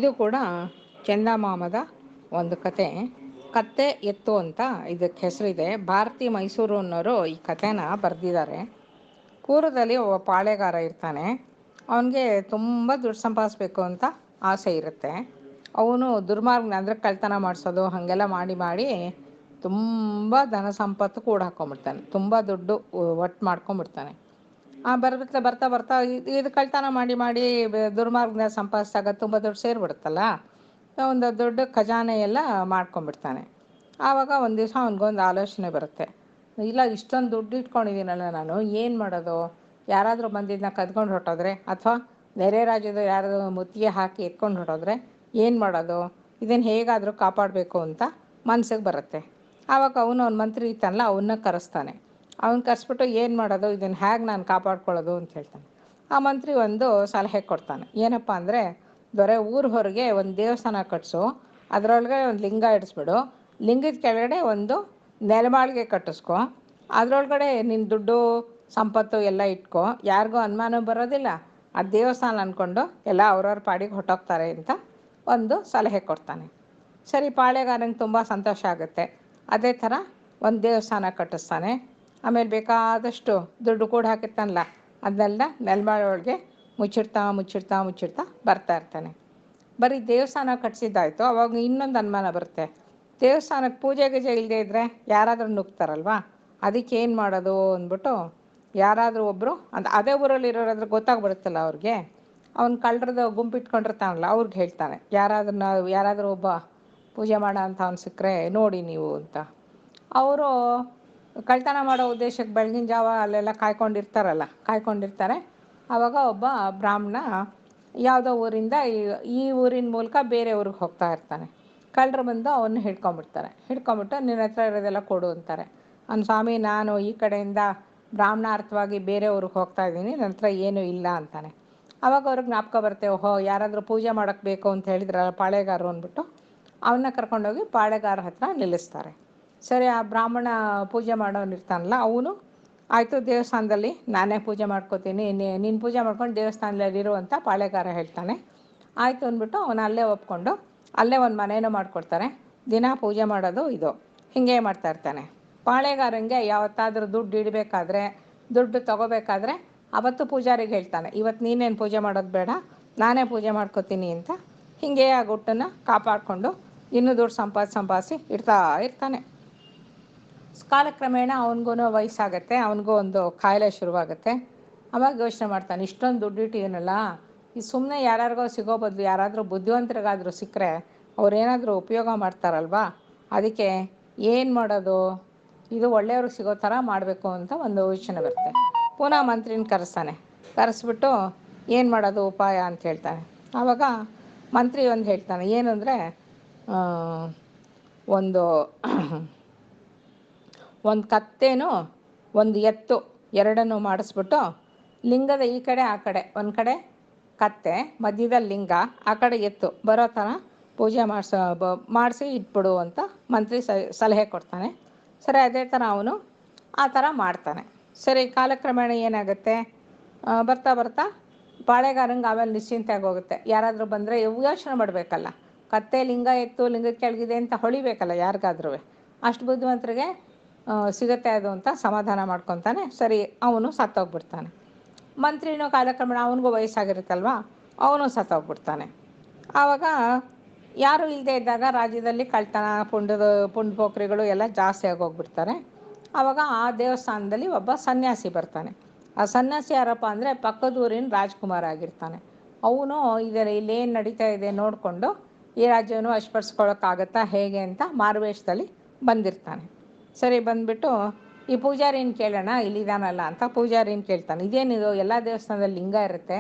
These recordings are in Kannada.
ಇದು ಕೂಡ ಚಂದಮಾಮದ ಒಂದು ಕತೆ. ಕತ್ತೆ ಎತ್ತು ಅಂತ ಇದಕ್ಕೆ ಹೆಸರಿದೆ. ಭಾರತಿ ಮೈಸೂರು ಅನ್ನೋರು ಈ ಕಥೆನ ಬರೆದಿದ್ದಾರೆ. ಪೂರ್ವದಲ್ಲಿ ಒಬ್ಬ ಪಾಳೆಗಾರ ಇರ್ತಾನೆ. ಅವನಿಗೆ ತುಂಬ ದುಡ್ಡು ಸಂಪಾದಿಸ್ಬೇಕು ಅಂತ ಆಸೆ ಇರುತ್ತೆ. ಅವನು ದುರ್ಮಾರ್ಗನ ಅಂದರೆ ಕಳ್ತನ ಮಾಡಿಸೋದು ಹಾಗೆಲ್ಲ ಮಾಡಿ ಮಾಡಿ ತುಂಬ ಧನ ಸಂಪತ್ತು ಕೂಡ ಹಾಕ್ಕೊಂಬಿಡ್ತಾನೆ. ತುಂಬ ದುಡ್ಡು ಒಟ್ಟು ಮಾಡ್ಕೊಂಬಿಡ್ತಾನೆ. ಬರ್ತಾ ಬರ್ತಾ ಬರ್ತಾ ಇದು ಕಳ್ತನ ಮಾಡಿ ಮಾಡಿ ದುರ್ಮಾರ್ಗನ ಸಂಪಾದಿಸಿದಾಗ ತುಂಬ ದುಡ್ಡು ಸೇರಿಬಿಡುತ್ತಲ್ಲ, ಒಂದು ದೊಡ್ಡ ಖಜಾನೆ ಎಲ್ಲ ಮಾಡ್ಕೊಂಬಿಡ್ತಾನೆ. ಆವಾಗ ಒಂದು ದಿವಸ ಅವನಿಗೊಂದು ಆಲೋಚನೆ ಬರುತ್ತೆ. ಇಲ್ಲ, ಇಷ್ಟೊಂದು ದುಡ್ಡು ಇಟ್ಕೊಂಡಿದ್ದೀನಲ್ಲ, ನಾನು ಏನು ಮಾಡೋದು? ಯಾರಾದರೂ ಬಂದಿದ್ದನ್ನ ಕದ್ಕೊಂಡು ಹೊರಟೋದ್ರೆ, ಅಥವಾ ನೆರೆ ರಾಜ್ಯದ ಯಾರಾದರೂ ಮುತ್ತಿಗೆ ಹಾಕಿ ಎತ್ಕೊಂಡು ಹೊರಟೋದ್ರೆ ಏನು ಮಾಡೋದು? ಇದನ್ನು ಹೇಗಾದರೂ ಕಾಪಾಡಬೇಕು ಅಂತ ಮನಸ್ಸಿಗೆ ಬರುತ್ತೆ. ಆವಾಗ ಅವನು ಮಂತ್ರಿ ಇತ್ತಲ್ಲ, ಅವನ್ನ ಕರೆಸ್ತಾನೆ. ಅವನು ಕರೆಸ್ಬಿಟ್ಟು ಏನು ಮಾಡೋದು, ಇದನ್ನು ಹೇಗೆ ನಾನು ಕಾಪಾಡ್ಕೊಳ್ಳೋದು ಅಂತ ಹೇಳ್ತಾನೆ. ಆ ಮಂತ್ರಿ ಒಂದು ಸಲಹೆ ಕೊಡ್ತಾನೆ. ಏನಪ್ಪ ಅಂದರೆ, ದೊರೆ ಊರ ಹೊರಗೆ ಒಂದು ದೇವಸ್ಥಾನ ಕಟ್ಟಿಸು, ಅದರೊಳಗೆ ಒಂದು ಲಿಂಗ ಇಡಿಸ್ಬಿಡು, ಲಿಂಗದ ಕೆಳಗಡೆ ಒಂದು ನೆಲಮಾಳಿಗೆ ಕಟ್ಟಿಸ್ಕೊ, ಅದರೊಳಗಡೆ ನಿನ್ನ ದುಡ್ಡು ಸಂಪತ್ತು ಎಲ್ಲ ಇಟ್ಕೊ, ಯಾರಿಗೂ ಅನುಮಾನ ಬರೋದಿಲ್ಲ, ಆ ದೇವಸ್ಥಾನ ಅಂದ್ಕೊಂಡು ಎಲ್ಲ ಅವ್ರವ್ರ ಪಾಡಿಗೆ ಹೊಟ್ಟೋಗ್ತಾರೆ ಅಂತ ಒಂದು ಸಲಹೆ ಕೊಡ್ತಾನೆ. ಸರಿ, ಪಾಳೆಗಾರನಿಗೆ ತುಂಬ ಸಂತೋಷ ಆಗುತ್ತೆ. ಅದೇ ಥರ ಒಂದು ದೇವಸ್ಥಾನ ಕಟ್ಟಿಸ್ತಾನೆ. ಆಮೇಲೆ ಬೇಕಾದಷ್ಟು ದುಡ್ಡು ಕೂಡ ಹಾಕಿರ್ತಾನಲ್ಲ, ಅದನ್ನೆಲ್ಲ ನೆಲಮಾಳಿ ಒಳಗೆ ಮುಚ್ಚಿಡ್ತಾ ಮುಚ್ಚಿಡ್ತಾ ಮುಚ್ಚಿಡ್ತಾ ಬರ್ತಾ ಇರ್ತಾನೆ. ಬರೀ ದೇವಸ್ಥಾನ ಕಟ್ಸಿದ್ದಾಯಿತು. ಅವಾಗ ಇನ್ನೊಂದು ಅನುಮಾನ ಬರುತ್ತೆ. ದೇವಸ್ಥಾನಕ್ಕೆ ಪೂಜೆ ಗೀಜೆ ಇಲ್ಲದೆ ಇದ್ದರೆ ಯಾರಾದರೂ ನುಗ್ತಾರಲ್ವ, ಅದಕ್ಕೆ ಏನು ಮಾಡೋದು ಅಂದ್ಬಿಟ್ಟು ಯಾರಾದರೂ ಒಬ್ಬರು ಅದೇ ಊರಲ್ಲಿ ಇರೋರಾದ್ರೆ ಗೊತ್ತಾಗ್ಬಿಡುತ್ತಲ್ಲ ಅವ್ರಿಗೆ. ಅವ್ನು ಕಳ್ಳರದ್ದು ಗುಂಪಿಟ್ಕೊಂಡಿರ್ತಾನಲ್ಲ, ಅವ್ರಿಗೆ ಹೇಳ್ತಾನೆ, ಯಾರಾದರೂ ಒಬ್ಬ ಪೂಜೆ ಮಾಡೋ ಅಂತ ಅವ್ನು ಸಿಕ್ಕರೆ ನೋಡಿ ನೀವು ಅಂತ. ಅವರು ಕಳ್ತನ ಮಾಡೋ ಉದ್ದೇಶಕ್ಕೆ ಬೆಳಗಿನ ಜಾವ ಅಲ್ಲೆಲ್ಲ ಕಾಯ್ಕೊಂಡಿರ್ತಾರೆ. ಆವಾಗ ಒಬ್ಬ ಬ್ರಾಹ್ಮಣ ಯಾವುದೋ ಊರಿಂದ ಈ ಊರಿನ ಮೂಲಕ ಬೇರೆ ಊರಿಗೆ ಹೋಗ್ತಾ ಇರ್ತಾನೆ. ಕಳ್ಳರು ಬಂದು ಅವನ್ನ ಹಿಡ್ಕೊಂಬಿಟ್ಟು ನಿನ್ನ ಹತ್ರ ಇರೋದೆಲ್ಲ ಕೊಡು ಅಂತಾರೆ. ಸ್ವಾಮಿ, ನಾನು ಈ ಕಡೆಯಿಂದ ಬ್ರಾಹ್ಮಣಾರ್ಥವಾಗಿ ಬೇರೆ ಊರಿಗೆ ಹೋಗ್ತಾ ಇದ್ದೀನಿ, ನನ್ನ ಹತ್ರ ಏನೂ ಇಲ್ಲ ಅಂತಾನೆ. ಆವಾಗ ಅವ್ರಿಗೆ ಜ್ಞಾಪಕ ಬರುತ್ತೆ, ಓಹೋ, ಯಾರಾದರೂ ಪೂಜೆ ಮಾಡೋಕ್ಕೆ ಬೇಕು ಅಂತ ಹೇಳಿದ್ರಲ್ಲ ಪಾಳೆಗಾರರು ಅಂದ್ಬಿಟ್ಟು ಅವನ್ನ ಕರ್ಕೊಂಡೋಗಿ ಪಾಳೆಗಾರ ಹತ್ರ ನಿಲ್ಲಿಸ್ತಾರೆ. ಸರಿ, ಆ ಬ್ರಾಹ್ಮಣ ಪೂಜೆ ಮಾಡೋನಿರ್ತಾನಲ್ಲ, ಅವನು ಆಯಿತು, ದೇವಸ್ಥಾನದಲ್ಲಿ ನಾನೇ ಪೂಜೆ ಮಾಡ್ಕೋತೀನಿ, ನೀನು ಪೂಜೆ ಮಾಡ್ಕೊಂಡು ದೇವಸ್ಥಾನದಲ್ಲಿರು ಅಂತ ಪಾಳೆಗಾರ ಹೇಳ್ತಾನೆ. ಆಯಿತು ಅಂದ್ಬಿಟ್ಟು ಅವನು ಅಲ್ಲೇ ಒಪ್ಕೊಂಡು ಅಲ್ಲೇ ಒಂದು ಮನೇನೂ ಮಾಡಿಕೊಡ್ತಾರೆ. ದಿನ ಪೂಜೆ ಮಾಡೋದು ಇದು ಹೀಗೆ ಮಾಡ್ತಾಯಿರ್ತಾನೆ. ಪಾಳೆಗಾರಂಗೆ ಯಾವತ್ತಾದರೂ ದುಡ್ಡು ಇಡಬೇಕಾದ್ರೆ, ದುಡ್ಡು ತೊಗೋಬೇಕಾದ್ರೆ ಅವತ್ತು ಪೂಜಾರಿಗೆ ಹೇಳ್ತಾನೆ, ಇವತ್ತು ನೀನೇನು ಪೂಜೆ ಮಾಡೋದು ಬೇಡ, ನಾನೇ ಪೂಜೆ ಮಾಡ್ಕೋತೀನಿ ಅಂತ. ಹೀಗೆ ಆ ಗುಟ್ಟನ್ನು ಕಾಪಾಡಿಕೊಂಡು ಇನ್ನೂ ದುಡ್ಡು ಸಂಪಾದಿಸಿ ಇಡ್ತಾ ಇರ್ತಾನೆ. ಕಾಲಕ್ರಮೇಣ ಅವನಿಗೂ ವಯಸ್ಸಾಗತ್ತೆ, ಅವನಿಗೂ ಒಂದು ಕಾಯಿಲೆ ಶುರುವಾಗುತ್ತೆ. ಅವಾಗ ಯೋಚನೆ ಮಾಡ್ತಾನೆ, ಇಷ್ಟೊಂದು ದುಡ್ಡು ಇಟ್ಟಿದ್ದೀನಲ್ಲ, ಈ ಸುಮ್ಮನೆ ಯಾರಿಗೋ ಸಿಗೋ ಬದಲು ಯಾರಾದರೂ ಬುದ್ಧಿವಂತರಿಗಾದರೂ ಸಿಕ್ಕರೆ ಅವ್ರೇನಾದರೂ ಉಪಯೋಗ ಮಾಡ್ತಾರಲ್ವಾ, ಅದಕ್ಕೆ ಏನು ಮಾಡೋದು, ಇದು ಒಳ್ಳೆಯವ್ರಿಗೆ ಸಿಗೋ ಥರ ಮಾಡಬೇಕು ಅಂತ ಒಂದು ಯೋಚನೆ ಬರುತ್ತೆ. ಪುನಃ ಮಂತ್ರಿನ ಕರೆಸ್ಬಿಟ್ಟು ಏನು ಮಾಡೋದು ಉಪಾಯ ಅಂತ ಹೇಳ್ತಾನೆ. ಆವಾಗ ಮಂತ್ರಿ ಒಂದು ಹೇಳ್ತಾನೆ, ಏನು ಅಂದರೆ, ಒಂದು ಕತ್ತೇನು ಒಂದು ಎತ್ತು ಎರಡನ್ನು ಮಾಡಿಸ್ಬಿಟ್ಟು ಲಿಂಗದ ಈ ಕಡೆ ಆ ಕಡೆ, ಒಂದು ಕಡೆ ಕತ್ತೆ, ಮಧ್ಯದಲ್ಲಿ ಲಿಂಗ, ಆ ಕಡೆ ಎತ್ತು ಬರೋ ಥರ ಪೂಜೆ ಮಾಡಿಸಿ ಇಟ್ಬಿಡು ಅಂತ ಮಂತ್ರಿ ಸಲಹೆ ಕೊಡ್ತಾನೆ. ಸರಿ, ಅದೇ ಥರ ಅವನು ಆ ಥರ ಮಾಡ್ತಾನೆ. ಸರಿ, ಕಾಲಕ್ರಮೇಣ ಏನಾಗುತ್ತೆ, ಬರ್ತಾ ಬರ್ತಾ ಪಾಳೆಗಾರಂಗೆ ಆಮೇಲೆ ನಿಶ್ಚಿಂತೆ ಆಗೋಗುತ್ತೆ. ಯಾರಾದರೂ ಬಂದರೆ ಯೋಚನೆ ಮಾಡಬೇಕಲ್ಲ, ಕತ್ತೆ ಲಿಂಗ ಎತ್ತು ಲಿಂಗದ ಕೆಳಗಿದೆ ಅಂತ ಹೊಳಿಬೇಕಲ್ಲ ಯಾರಿಗಾದ್ರೂ. ಅಷ್ಟು ಬುದ್ಧಿವಂತರಿಗೆ ಸಿಗುತ್ತೆ ಅದು ಅಂತ ಸಮಾಧಾನ ಮಾಡ್ಕೊತಾನೆ. ಸರಿ, ಅವನು ಸತ್ತೋಗ್ಬಿಡ್ತಾನೆ. ಮಂತ್ರಿನೂ ಕಾಲಕ್ರಮೇಣ ಅವನಿಗೂ ವಯಸ್ಸಾಗಿರುತ್ತಲ್ವ, ಅವನು ಸತ್ತೋಗ್ಬಿಡ್ತಾನೆ. ಆವಾಗ ಯಾರೂ ಇಲ್ಲದೆ ಇದ್ದಾಗ ರಾಜ್ಯದಲ್ಲಿ ಕಳ್ತನ ಪುಂಡು ಪೋಖ್ರಿಗಳು ಎಲ್ಲ ಜಾಸ್ತಿ ಆಗೋಗ್ಬಿಡ್ತಾರೆ. ಆವಾಗ ಆ ದೇವಸ್ಥಾನದಲ್ಲಿ ಒಬ್ಬ ಸನ್ಯಾಸಿ ಬರ್ತಾನೆ. ಆ ಸನ್ಯಾಸಿ ಯಾರಪ್ಪ ಅಂದರೆ ಪಕ್ಕದೂರಿನ ರಾಜ್ಕುಮಾರ ಆಗಿರ್ತಾನೆ. ಅವನು ಇಲ್ಲೇನು ನಡೀತಾ ಇದೆ ನೋಡಿಕೊಂಡು ಈ ರಾಜ್ಯವನ್ನು ವಶಪಡಿಸ್ಕೊಳ್ಳೋಕ್ಕಾಗತ್ತಾ ಹೇಗೆ ಅಂತ ಮಾರುವೇಷದಲ್ಲಿ ಬಂದಿರ್ತಾನೆ. ಸರಿ, ಬಂದುಬಿಟ್ಟು ಈ ಪೂಜಾರಿನ ಕೇಳೋಣ, ಇಲ್ಲಿದ್ದಾನಲ್ಲ ಅಂತ ಪೂಜಾರಿನ ಕೇಳ್ತಾನೆ, ಇದೇನಿದು ಎಲ್ಲ ದೇವಸ್ಥಾನದಲ್ಲಿ ಲಿಂಗ ಇರುತ್ತೆ,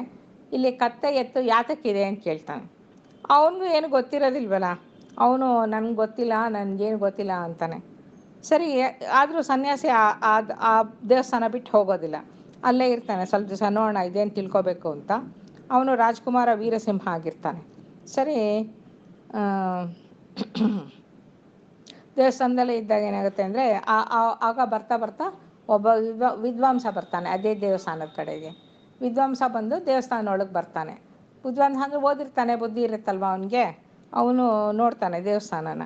ಇಲ್ಲಿ ಕತ್ತೆ ಎತ್ತು ಯಾತಕ್ಕಿದೆ ಅಂತ ಕೇಳ್ತಾನೆ. ಅವನಿಗೂ ಏನು ಗೊತ್ತಿರೋದಿಲ್ವಲ್ಲ, ಅವನು ನನಗೆ ಗೊತ್ತಿಲ್ಲ, ನನಗೇನು ಗೊತ್ತಿಲ್ಲ ಅಂತಾನೆ. ಸರಿ, ಆದರೂ ಸನ್ಯಾಸಿ ಆ ದೇವಸ್ಥಾನ ಬಿಟ್ಟು ಹೋಗೋದಿಲ್ಲ, ಅಲ್ಲೇ ಇರ್ತಾನೆ. ಸ್ವಲ್ಪ ದಿವಸ ನೋಡೋಣ ಇದೇನು ತಿಳ್ಕೊಬೇಕು ಅಂತ. ಅವನು ರಾಜ್ಕುಮಾರ ವೀರಸಿಂಹ ಆಗಿರ್ತಾನೆ. ಸರಿ, ದೇವಸ್ಥಾನದಲ್ಲೇ ಇದ್ದಾಗ ಏನಾಗುತ್ತೆ ಅಂದರೆ, ಆಗ ಬರ್ತಾ ಬರ್ತಾ ಒಬ್ಬ ವಿದ್ವಾಂಸ ಬರ್ತಾನೆ ಅದೇ ದೇವಸ್ಥಾನದ ಕಡೆಗೆ. ವಿದ್ವಾಂಸ ಬಂದು ದೇವಸ್ಥಾನದೊಳಗೆ ಬರ್ತಾನೆ. ಬುದ್ಧಿವಂತ ಅಂದರೆ ಓದಿರ್ತಾನೆ, ಬುದ್ಧಿ ಇರುತ್ತಲ್ವ ಅವನಿಗೆ, ಅವನು ನೋಡ್ತಾನೆ ದೇವಸ್ಥಾನನ.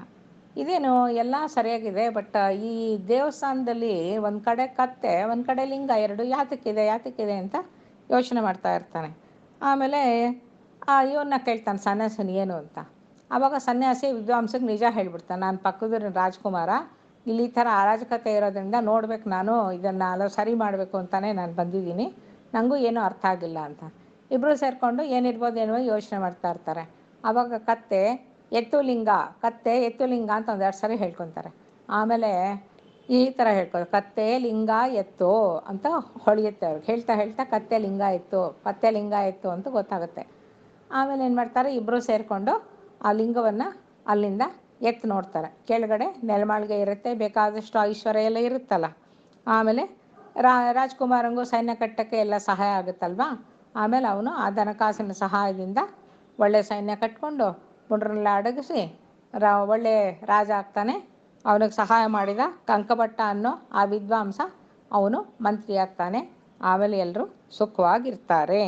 ಇದೇನು ಎಲ್ಲ ಸರಿಯಾಗಿದೆ, ಬಟ್ ಈ ದೇವಸ್ಥಾನದಲ್ಲಿ ಒಂದು ಕಡೆ ಕತ್ತೆ, ಒಂದು ಕಡೆ ಲಿಂಗ, ಎರಡು ಯಾತಕ್ಕಿದೆ ಅಂತ ಯೋಚನೆ ಮಾಡ್ತಾ ಇರ್ತಾನೆ. ಆಮೇಲೆ ಇವನ್ನ ಕೇಳ್ತಾನೆ ಸನ್ಯಾಸಿನಿ ಏನು ಅಂತ. ಆವಾಗ ಸನ್ಯಾಸಿ ವಿದ್ವಾಂಸಕ್ಕೆ ನಿಜ ಹೇಳ್ಬಿಡ್ತಾನೆ, ನಾನು ಪಕ್ಕದ ರಾಜ್ಕುಮಾರ, ಇಲ್ಲಿ ಈ ಥರ ಅರಾಜಕತೆ ಇರೋದ್ರಿಂದ ನೋಡ್ಬೇಕು, ನಾನು ಇದನ್ನು ಸರಿ ಮಾಡಬೇಕು ಅಂತಲೇ ನಾನು ಬಂದಿದ್ದೀನಿ, ನನಗೂ ಏನೂ ಅರ್ಥ ಆಗಿಲ್ಲ ಅಂತ. ಇಬ್ಬರು ಸೇರಿಕೊಂಡು ಏನಿರ್ಬೋದು ಯೋಚನೆ ಮಾಡ್ತಾ ಇರ್ತಾರೆ. ಆವಾಗ ಕತ್ತೆ ಎತ್ತು ಲಿಂಗ ಅಂತ ಒಂದೆರಡು ಸರಿ ಹೇಳ್ಕೊತಾರೆ. ಆಮೇಲೆ ಈ ಥರ ಹೇಳ್ತಾರೆ, ಕತ್ತೆ ಲಿಂಗ ಎತ್ತು ಅಂತ ಹೊಳೆಯುತ್ತೆ ಅವ್ರಿಗೆ. ಹೇಳ್ತಾ ಕತ್ತೆ ಲಿಂಗ ಎತ್ತು ಅಂತ ಗೊತ್ತಾಗುತ್ತೆ. ಆಮೇಲೆ ಏನು ಮಾಡ್ತಾರೆ, ಇಬ್ಬರು ಸೇರಿಕೊಂಡು ಆ ಲಿಂಗವನ್ನು ಅಲ್ಲಿಂದ ಎತ್ತು ನೋಡ್ತಾರೆ. ಕೆಳಗಡೆ ನೆಲಮಾಳಿಗೆ ಇರುತ್ತೆ, ಬೇಕಾದಷ್ಟು ಐಶ್ವರ್ಯ ಎಲ್ಲ ಇರುತ್ತಲ್ಲ. ಆಮೇಲೆ ರಾಜ್ಕುಮಾರಂಗೂ ಸೈನ್ಯ ಕಟ್ಟೋಕ್ಕೆ ಎಲ್ಲ ಸಹಾಯ ಆಗುತ್ತಲ್ವ. ಆಮೇಲೆ ಅವನು ಆ ದನಕಾಸಿನ ಸಹಾಯದಿಂದ ಒಳ್ಳೆ ಸೈನ್ಯ ಕಟ್ಕೊಂಡು ಪುಂಡ್ರನ್ನೆಲ್ಲ ಅಡಗಿಸಿ ಒಳ್ಳೆ ರಾಜ ಆಗ್ತಾನೆ. ಅವನಿಗೆ ಸಹಾಯ ಮಾಡಿದ ಕಂಕಭಟ್ಟ ಅನ್ನೋ ಆ ವಿದ್ವಾಂಸ ಅವನು ಮಂತ್ರಿ ಆಗ್ತಾನೆ. ಆಮೇಲೆ ಎಲ್ಲರೂ ಸುಖವಾಗಿರ್ತಾರೆ.